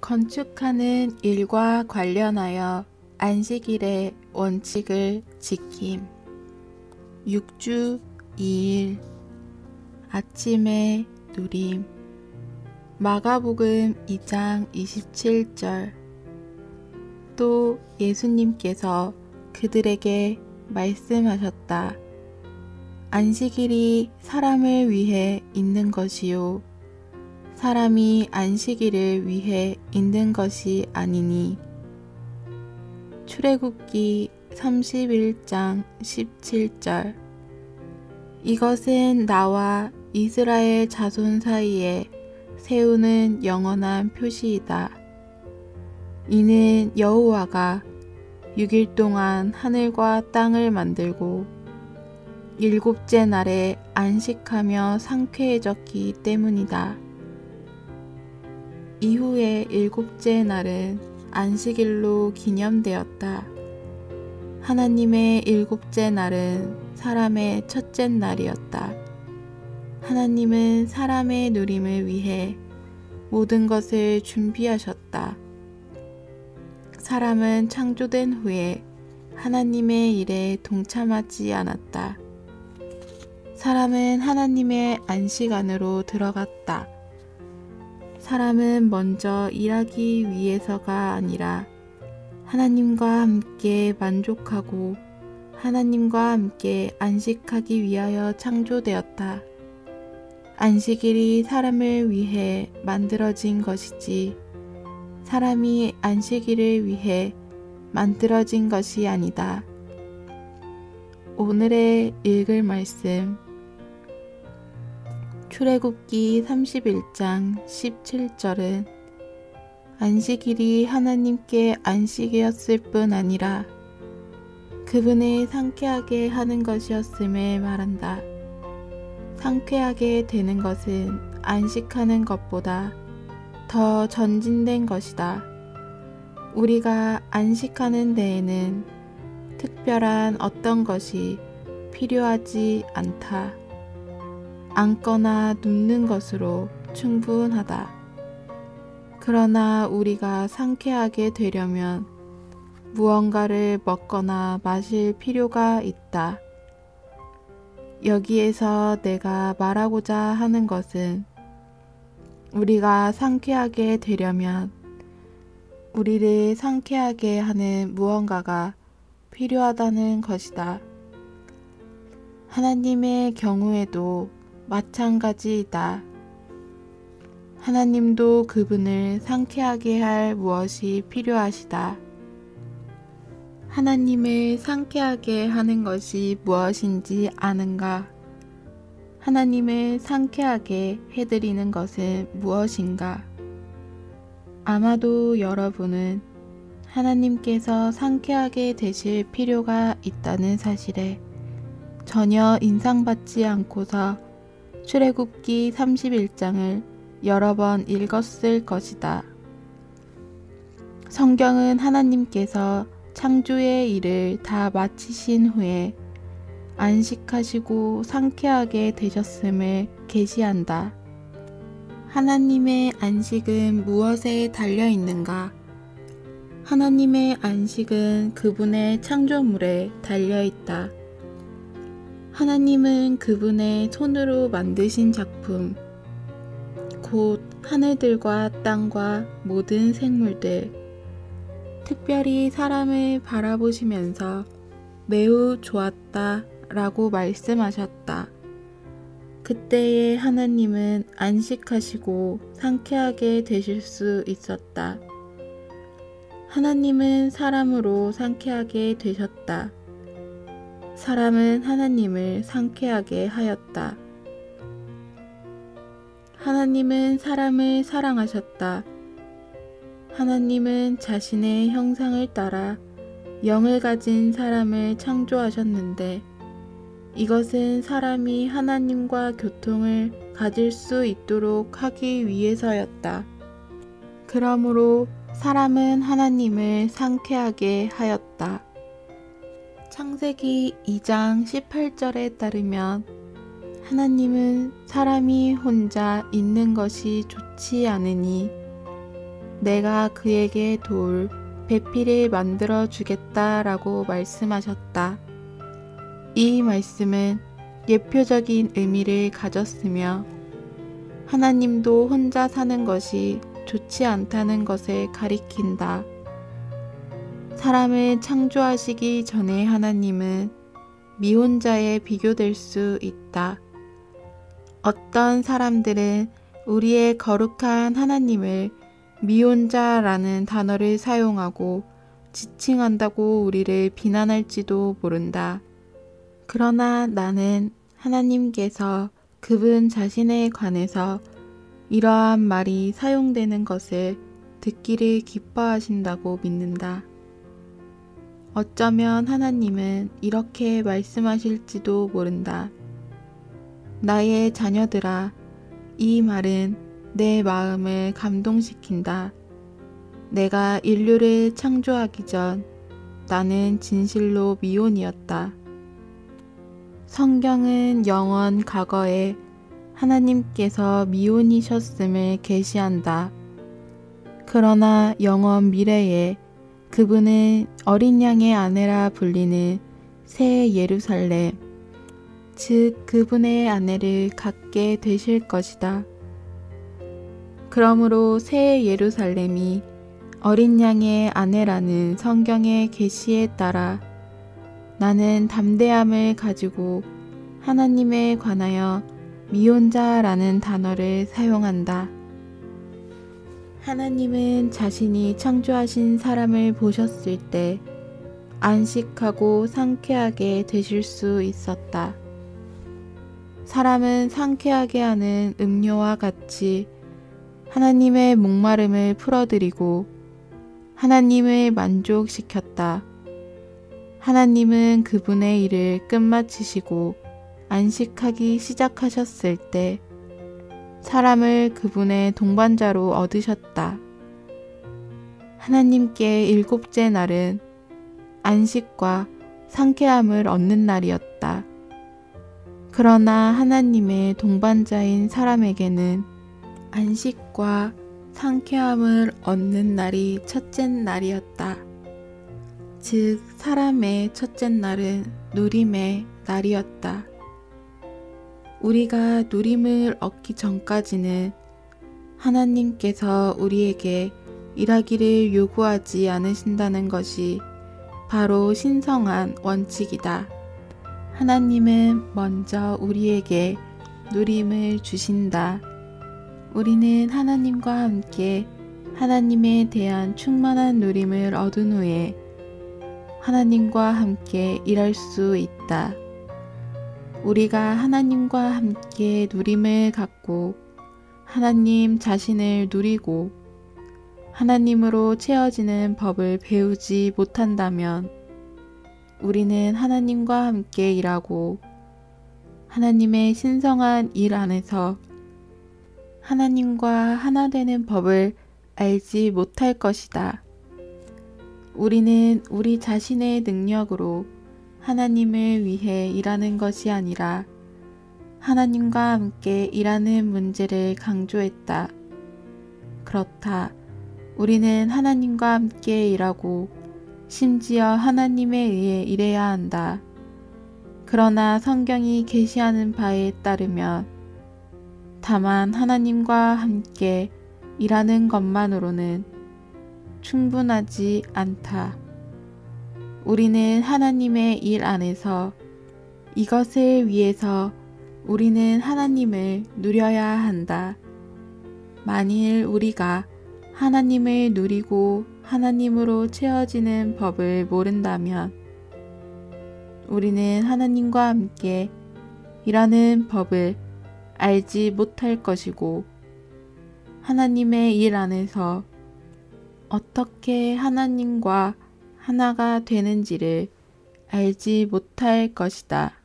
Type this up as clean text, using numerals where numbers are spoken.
건축하는 일과 관련하여 안식일의 원칙을 지킴. 6주 2일 아침의 누림. 마가복음 2장 27절. 또 예수님께서 그들에게 말씀하셨다. 안식일이 사람을 위해 있는 것이요 사람이 안식일을 위해 있는 것이 아니니. 출애굽기 31장 17절. 이것은 나와 이스라엘 자손 사이에 세우는 영원한 표시이다. 이는 여호와가 6일 동안 하늘과 땅을 만들고 일곱째 날에 안식하며 상쾌해졌기 때문이다. 이후에 일곱째 날은 안식일로 기념되었다. 하나님의 일곱째 날은 사람의 첫째 날이었다. 하나님은 사람의 누림을 위해 모든 것을 준비하셨다. 사람은 창조된 후에 하나님의 일에 동참하지 않았다. 사람은 하나님의 안식 안으로 들어갔다. 사람은 먼저 일하기 위해서가 아니라 하나님과 함께 만족하고 하나님과 함께 안식하기 위하여 창조되었다. 안식일이 사람을 위해 만들어진 것이지 사람이 안식일을 위해 만들어진 것이 아니다. 오늘의 읽을 말씀 출애굽기 31장 17절은 안식일이 하나님께 안식이었을 뿐 아니라 그분을 상쾌하게 하는 것이었음을 말한다. 상쾌하게 되는 것은 안식하는 것보다 더 전진된 것이다. 우리가 안식하는 데에는 특별한 어떤 것이 필요하지 않다. 앉거나 눕는 것으로 충분하다. 그러나 우리가 상쾌하게 되려면 무언가를 먹거나 마실 필요가 있다. 여기에서 내가 말하고자 하는 것은 우리가 상쾌하게 되려면 우리를 상쾌하게 하는 무언가가 필요하다는 것이다. 하나님의 경우에도 마찬가지이다. 하나님도 그분을 상쾌하게 할 무엇이 필요하시다. 하나님을 상쾌하게 하는 것이 무엇인지 아는가? 하나님을 상쾌하게 해드리는 것은 무엇인가? 아마도 여러분은 하나님께서 상쾌하게 되실 필요가 있다는 사실에 전혀 인상받지 않고서 출애굽기 31장을 여러 번 읽었을 것이다. 성경은 하나님께서 창조의 일을 다 마치신 후에 안식하시고 상쾌하게 되셨음을 계시한다. 하나님의 안식은 무엇에 달려 있는가? 하나님의 안식은 그분의 창조물에 달려 있다. 하나님은 그분의 손으로 만드신 작품, 곧 하늘들과 땅과 모든 생물들, 특별히 사람을 바라보시면서 매우 좋았다 라고 말씀하셨다. 그때에 하나님은 안식하시고 상쾌하게 되실 수 있었다. 하나님은 사람으로 상쾌하게 되셨다. 사람은 하나님을 상쾌하게 하였다. 하나님은 사람을 사랑하셨다. 하나님은 자신의 형상을 따라 영을 가진 사람을 창조하셨는데 이것은 사람이 하나님과 교통을 가질 수 있도록 하기 위해서였다. 그러므로 사람은 하나님을 상쾌하게 하였다. 창세기 2장 18절에 따르면 하나님은 사람이 혼자 있는 것이 좋지 않으니 내가 그에게 돌, 배필을 만들어 주겠다라고 말씀하셨다. 이 말씀은 예표적인 의미를 가졌으며 하나님도 혼자 사는 것이 좋지 않다는 것을 가리킨다. 사람을 창조하시기 전에 하나님은 미혼자에 비교될 수 있다. 어떤 사람들은 우리의 거룩한 하나님을 미혼자라는 단어를 사용하고 지칭한다고 우리를 비난할지도 모른다. 그러나 나는 하나님께서 그분 자신에 관해서 이러한 말이 사용되는 것을 듣기를 기뻐하신다고 믿는다. 어쩌면 하나님은 이렇게 말씀하실지도 모른다. 나의 자녀들아, 이 말은 내 마음을 감동시킨다. 내가 인류를 창조하기 전 나는 진실로 미혼이었다. 성경은 영원 과거에 하나님께서 미혼이셨음을 계시한다. 그러나 영원 미래에 그분은 어린 양의 아내라 불리는 새 예루살렘, 즉 그분의 아내를 갖게 되실 것이다. 그러므로 새 예루살렘이 어린 양의 아내라는 성경의 계시에 따라 나는 담대함을 가지고 하나님에 관하여 미혼자라는 단어를 사용한다. 하나님은 자신이 창조하신 사람을 보셨을 때 안식하고 상쾌하게 되실 수 있었다. 사람은 상쾌하게 하는 음료와 같이 하나님의 목마름을 풀어드리고 하나님을 만족시켰다. 하나님은 그분의 일을 끝마치시고 안식하기 시작하셨을 때 사람을 그분의 동반자로 얻으셨다. 하나님께 일곱째 날은 안식과 상쾌함을 얻는 날이었다. 그러나 하나님의 동반자인 사람에게는 안식과 상쾌함을 얻는 날이 첫째 날이었다. 즉 사람의 첫째 날은 누림의 날이었다. 우리가 누림을 얻기 전까지는 하나님께서 우리에게 일하기를 요구하지 않으신다는 것이 바로 신성한 원칙이다. 하나님은 먼저 우리에게 누림을 주신다. 우리는 하나님과 함께 하나님에 대한 충만한 누림을 얻은 후에 하나님과 함께 일할 수 있다. 우리가 하나님과 함께 누림을 갖고 하나님 자신을 누리고 하나님으로 채워지는 법을 배우지 못한다면 우리는 하나님과 함께 일하고 하나님의 신성한 일 안에서 하나님과 하나 되는 법을 알지 못할 것이다. 우리는 우리 자신의 능력으로 하나님을 위해 일하는 것이 아니라 하나님과 함께 일하는 문제를 강조했다. 그렇다. 우리는 하나님과 함께 일하고 심지어 하나님에 의해 일해야 한다. 그러나 성경이 계시하는 바에 따르면 다만 하나님과 함께 일하는 것만으로는 충분하지 않다. 우리는 하나님의 일 안에서 이것을 위해서 우리는 하나님을 누려야 한다. 만일 우리가 하나님을 누리고 하나님으로 채워지는 법을 모른다면 우리는 하나님과 함께 일하는 법을 알지 못할 것이고 하나님의 일 안에서 어떻게 하나님과 하나가 되는지를 알지 못할 것이다.